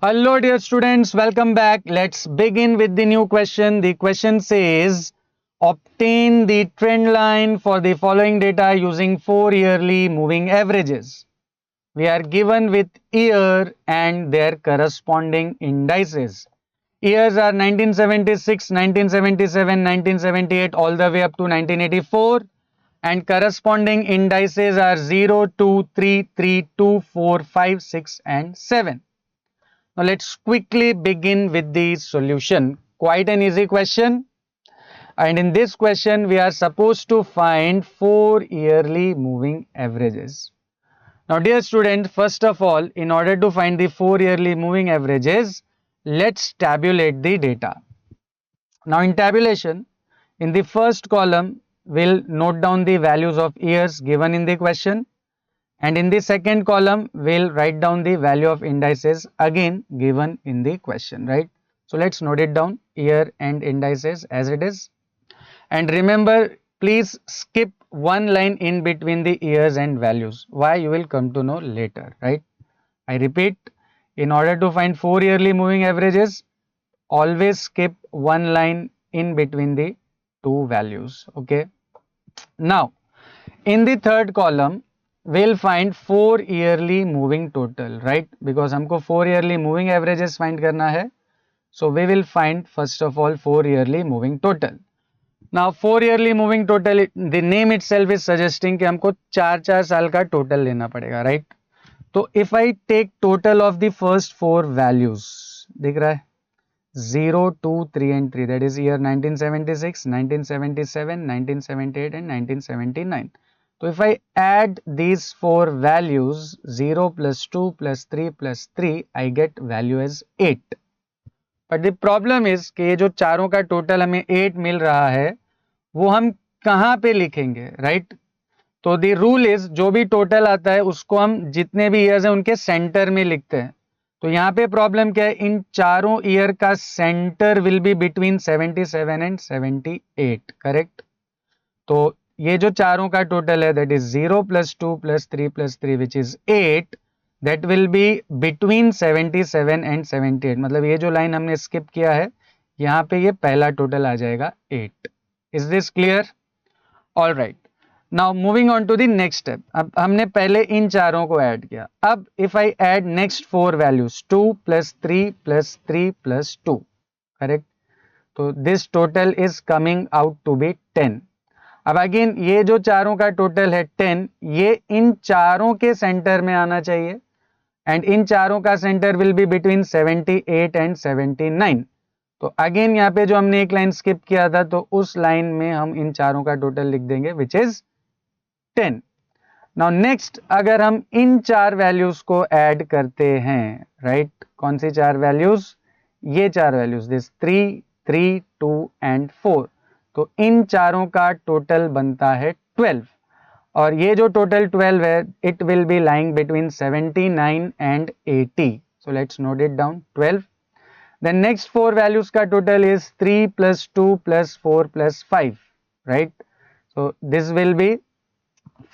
Hello, dear students, welcome back. Let's begin with the new question. The question says obtain the trend line for the following data using 4 yearly moving averages. We are given with year and their corresponding indices. Years are 1976, 1977, 1978, all the way up to 1984, and corresponding indices are 0, 2, 3, 3, 2, 4, 5, 6, and 7. Now let's quickly begin with the solution. Quite an easy question. And in this question, we are supposed to find 4 yearly moving averages. Now, dear student, first of all, in order to find the 4 yearly moving averages, let's tabulate the data. Now, in tabulation, in the first column, we'll note down the values of years given in the question. And in the second column, we'll write down the value of indices again given in the question, right? So let's note it down, year and indices as it is. And remember, please skip one line in between the years and values. Why, you will come to know later, right? I repeat, in order to find 4 yearly moving averages, always skip one line in between the two values, okay? Now, in the third column, we'll find 4 yearly moving total, right? Because हमको 4 yearly moving averages find करना है. So we will find first of all 4 yearly moving total. Now 4 yearly moving total, the name itself is suggesting कि हमको 4 साल का total लेना पड़ेगा, right? तो if I take total of the first 4 values, दिख रहा है 0, 2, 3 and 3, that is year 1976, 1977, 1978 and 1979. So if I add these 4 values, 0 plus 2 plus 3 plus 3, I get value as 8. But the problem is कि ये जो चारों का total हमें 8 मिल रहा है, वो हम कहाँ पे लिखेंगे, राइट? तो द रूल इज जो भी टोटल आता है उसको हम जितने भी ईयर्स हैं उनके सेंटर में लिखते हैं. तो यहाँ पे प्रॉब्लम क्या है, इन चारों ईयर का centre will be between 77 and 78, correct? तो ये जो चारों का टोटल है that is 0 plus 2 plus 3 plus 3 which is 8, that will be between 77 and 78. मतलब ये जो लाइन हमने स्किप किया है यहाँ पे ये पहला टोटल आ जाएगा 8. Is this clear? All right. Now moving on to the next step. अब हमने पहले इन चारों को ऐड किया. अब if I add next 4 values 2 plus 3 plus 3 plus 2, correct? तो this total is coming out to be 10. अब अगेन ये जो चारों का टोटल है 10, ये इन चारों के सेंटर में आना चाहिए एंड इन चारों का centre will be between 78 and 79. तो अगेन यहाँ पे जो हमने एक लाइन स्किप किया था तो उस लाइन में हम इन चारों का टोटल लिख देंगे विच इज 10. नाउ नेक्स्ट, अगर हम इन चार वैल्यूज को ऐड करते हैं, राइट? कौन सी चार वैल्यूज? ये चार वैल्यूज, दिस 3, 3, 2 एंड 4. तो इन चारों का टोटल बनता है 12 और ये जो टोटल 12 है it will be lying between 79 and 80. So let's note it down, 12. Then next 4 values का total is 3 plus 2 plus 4 plus 5, right? So this will be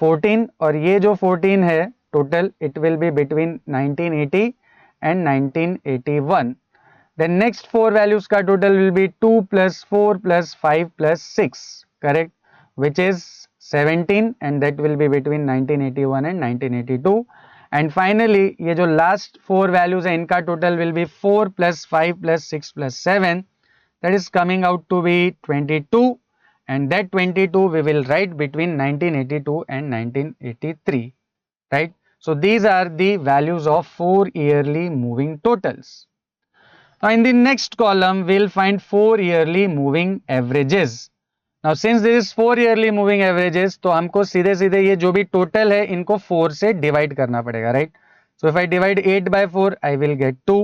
14 और ये जो 14 है total it will be between 1980 and 1981. Then next 4 values का total will be 2 plus 4 plus 5 plus 6, correct? Which is 17 and that will be between 1981 and 1982. And finally ये जो last 4 values है इनका total will be 4 plus 5 plus 6 plus 7, that is coming out to be 22. And that 22 we will write between 1982 and 1983, right? So these are the values of 4 yearly moving totals. Now in the next column we'll find 4 yearly moving averages. Now since there is 4 yearly moving averages तो हमको सीधे सीधे ये जो भी total है इनको 4 से डिवाइड करना पड़ेगा, right? So if I divide 8 by 4 I will get 2.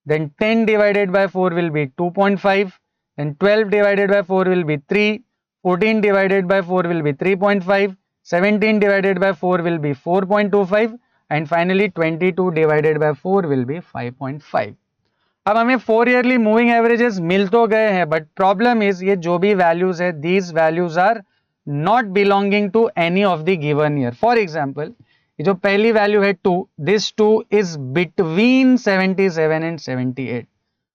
Then 10 divided by 4 will be 2.5. Then 12 divided by 4 will be 3. 14 divided by 4 will be 3.5. 17 divided by 4 will be 4.25 and finally 22 divided by 4 will be 5.5. अब हमें 4 yearly moving averages मिल तो गए हैं but problem is ये जो भी values है these values are not belonging to any of the given year. For example ये जो पहली वैल्यू है 2, this 2 is between 77 and 78.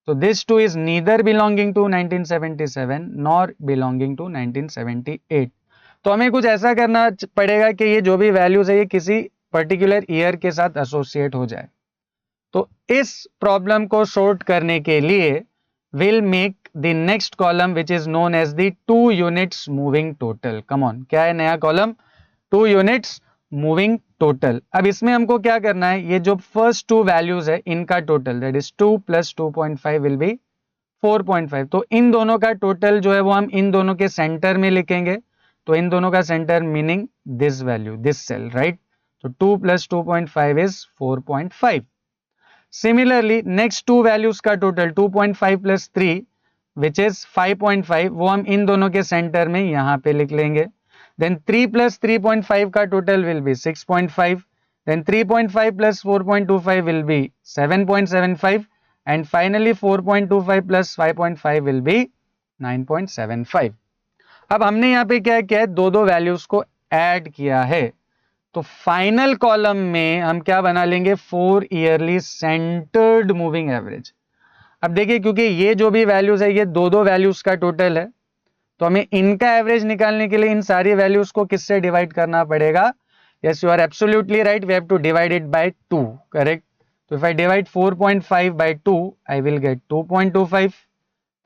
So this 2 is neither belonging to 1977 nor belonging to 1978. तो हमें कुछ ऐसा करना पड़ेगा कि ये जो भी वैल्यूज है ये किसी पर्टिकुलर ईयर के साथ एसोसिएट हो जाए. तो इस प्रॉब्लम को सॉर्ट करने के लिए will make the next column which is known as the 2 units moving total. Come on, क्या है नया कॉलम? 2 units moving total. अब इसमें हमको क्या करना है, ये जो फर्स्ट 2 वैल्यूज है इनका total that is 2 plus 2.5 will be 4.5. तो इन दोनों का टोटल जो है वो हम इन दोनों के सेंटर में लिखेंगे. तो इन दोनों का center meaning this value, this cell, right. तो 2 plus 2.5 is 4.5. Similarly next 2 values का टोटल 2.5 प्लस 3 विच इज 5.5, वो हम इन दोनों के सेंटर में यहां पे लिख लेंगे. Then 3 plus 3.5 का total will be 6.5. Then 3.5 plus 4.25 will be 7.75. And finally 4.25 plus 5.5 will be 9.75. अब हमने यहाँ पे क्या किया है, दो वैल्यूज को ऐड किया है. तो फाइनल कॉलम में हम क्या बना लेंगे, 4 ईयरली सेंटर्ड मूविंग एवरेज. अब देखिए क्योंकि ये जो भी वैल्यूज है ये दो वैल्यूज का टोटल है, तो हमें इनका एवरेज निकालने के लिए इन सारी वैल्यूज को किससे डिवाइड करना पड़ेगा? Yes, you are absolutely right, we have to divide it by 2, correct. तो if I divide 4.5 by 2 I will get 2.25.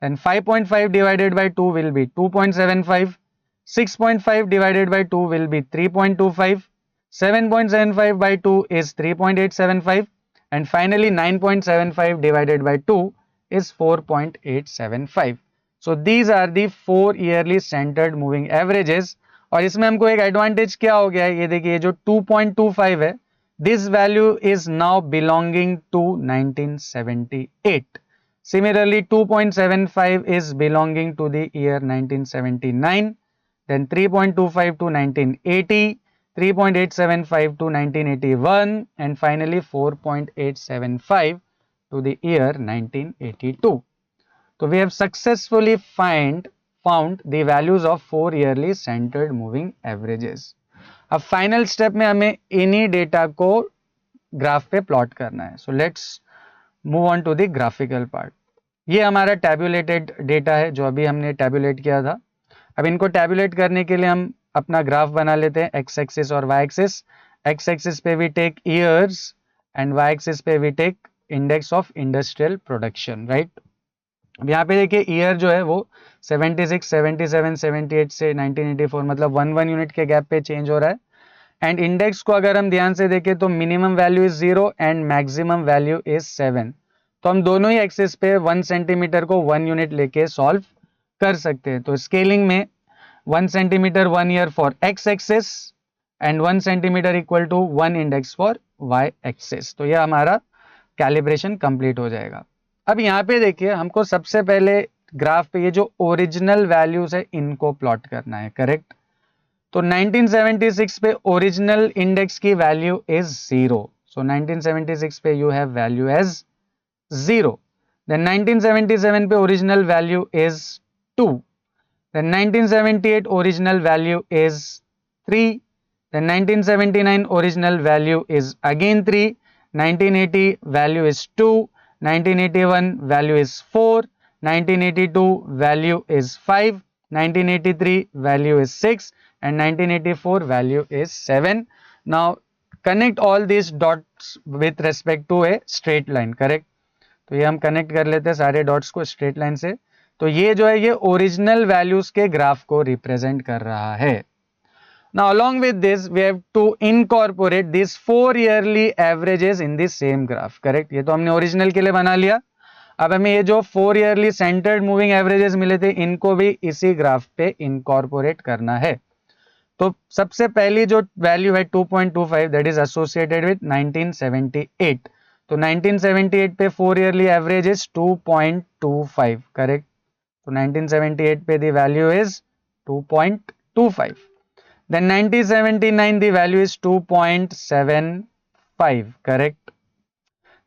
Then 5.5 divided by 2 will be 2.75. 6.5 divided by 2 will be 3.25. 7.75 by 2 is 3.875 and finally 9.75 divided by 2 is 4.875. So these are the 4 yearly centered moving averages. और इसमें हमको एक advantage क्या हो गया है, ये देखिए जो 2.25 है, this value is now belonging to 1978. Similarly 2.75 is belonging to the year 1979, then 3.25 to 1980, 3.875 to 1981 and finally 4.875 to the year 1982. So we have successfully found the values of 4 yearly centered moving averages. अब final step में हमें इन्हीं data को graph पे plot करना है. So let's move on to the graphical part. ये हमारा टैबुलेटेड डेटा है जो अभी हमने टैबुलेट किया था. अब इनको टैबुलेट करने के लिए हम अपना ग्राफ बना लेते हैं, एक्स एक्सिस और वाई एक्सिस. एक्स एक्सिस पे we take years and Y axis पे we take index of industrial production, right. अब यहाँ पे देखिए ईयर जो है वो 76, 77, 78 से 1984 मतलब 1 यूनिट के गैप पे चेंज हो रहा है. एंड इंडेक्स को अगर हम ध्यान से देखें तो minimum value is 0 and maximum value is 7. तो हम दोनों ही एक्सिस पे 1 सेंटीमीटर को 1 यूनिट लेके सॉल्व कर सकते हैं. तो स्केलिंग में 1 centimetre 1 year for X axis and 1 centimetre equal to 1 index for Y axis. तो यह हमारा कैलिब्रेशन कंप्लीट हो जाएगा. अब यहाँ पे देखिए हमको सबसे पहले ग्राफ पे ये जो ओरिजिनल वैल्यूज है इनको प्लॉट करना है, करेक्ट. तो 1976 पे ओरिजिनल इंडेक्स की वैल्यू इज 0. सो 1976 पे you have value as 0. Then 1977 पे original value is 2. Then 1978 original value is 3. Then 1979 original value is again 3. 1980 value is 2. 1981 value is 4, 1982 value is 5, 1983 value is 6 and 1984 value is 7. Now connect all these dots with respect to a straight line, correct. तो ये हम connect कर लेते हैं सारे dots को straight line से. तो ये जो है ये ओरिजिनल वैल्यूज के ग्राफ को रिप्रेजेंट कर रहा है. Now along with this we have to incorporate these 4 yearly averages in the same graph, correct. ये तो हमने ओरिजिनल के लिए बना लिया. अब हमें ये जो 4 yearly centered moving averages मिले थे इनको भी इसी ग्राफ पे इनकॉर्पोरेट करना है. तो सबसे पहली जो वैल्यू है 2.25 दैट इज एसोसिएटेड विद 1978. तो 1978 पे 4 yearly एवरेज इज 2.25, करेक्ट. तो 1978 पे the value is 2.25. Then 1979 the value is 2.75, correct.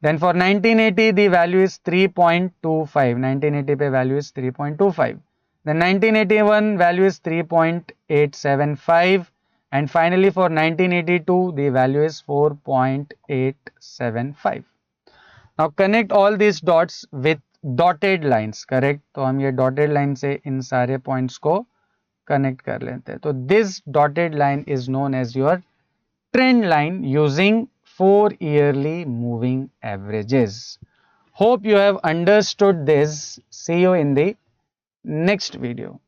Then for 1980 the value is 3.25. 1980 पे value is 3.25. Then 1981 value is 3.875 And finally for 1982 the value is 4.875. Now connect all these dots with dotted lines, correct? तो हम ये dotted line से इन सारे points को connect कर लेते हैं. तो this dotted line is known as your trend line using 4 yearly moving averages. Hope you have understood this. See you in the next video.